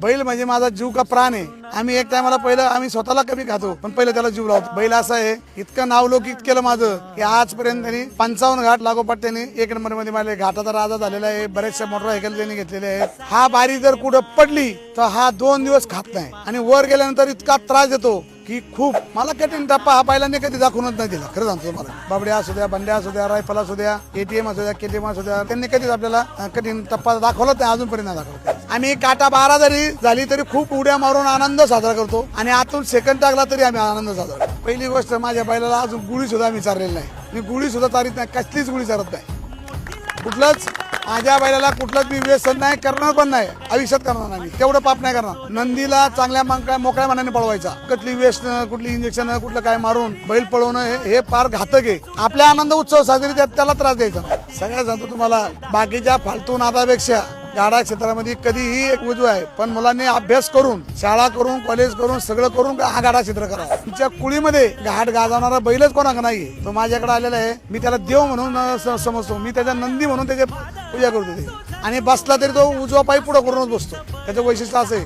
बैल म्हणजे माझा जीव का प्राण आहे. आम्ही एक टायमाला पहिलं आम्ही स्वतःला कमी खातो पण पहिलं त्याला जीव लावतो. बैल असं आहे इतकं नावलौकिक केलं माझं की आजपर्यंत त्यांनी 55 घाट लागोपाठ त्यांनी 1 नंबर मध्ये मारले. घाटाचा राजा झालेला आहे. बरेचशा मोटरसायकल त्यांनी घेतलेले आहेत. हा बारी जर कुठं पडली तर हा 2 दिवस खात नाही आणि वर गेल्यानंतर इतका त्रास देतो की खूप. मला कठीण टप्पा हा पहिल्यांदा कधी दाखवूनच नाही दिला. खरं सांगतो तुम्हाला. बाबड्या असू द्या, बंड्या असू द्या, रायफल असू द्या, ATM असू द्या, KTM असू द्या, त्यांनी कधीच आपल्याला कठीण टप्पा दाखवला नाही. अजूनपर्यंत नाही दाखवला. आम्ही काटा 12 जरी झाली तरी खूप उड्या मारून आनंद साजरा करतो आणि आतून सेकंड टाकला तरी आम्ही आनंद साजरा करतो. पहिली गोष्ट माझ्या बैलाला अजून गुढी सुद्धा आम्ही चाललेली नाही. मी गुढी सुद्धा चालत नाही. कसलीच गुढी चालत नाही. कुठलंच माझ्या बैलाला कुठलंच मी व्यसन नाही करणार पण नाही. आयुष्यात करणार नाही. तेवढं पाप नाही करणार. नंदीला चांगल्या मोकळ्या मनाने पळवायचा. कुठली व्यसन, कुठली इंजेक्शन, कुठलं काय मारून बैल पळवणं हे फार घातक आहे. आपल्या आनंद उत्सव साजरी त्याला त्रास द्यायचा. सगळ्यात सांगतो तुम्हाला तुम्हाला फालतू नादापेक्षा गाडा क्षेत्रामध्ये कधीही एक उजवा आहे. पण मुलांनी अभ्यास करून, शाळा करून, कॉलेज करून, सगळं करून हा गाडा क्षेत्र करा. तुमच्या कुळीमध्ये घाट गाजवणारा बैलच कोणाकडे नाहीये. तो माझ्याकडे आलेला आहे. मी त्याला देव म्हणून समजतो. मी त्याच्या नंदी म्हणून त्याची पूजा करतो. आणि बसला तरी तो उजवा पाय पुढे करूनच बसतो. त्याचं वैशिष्ट्य असं आहे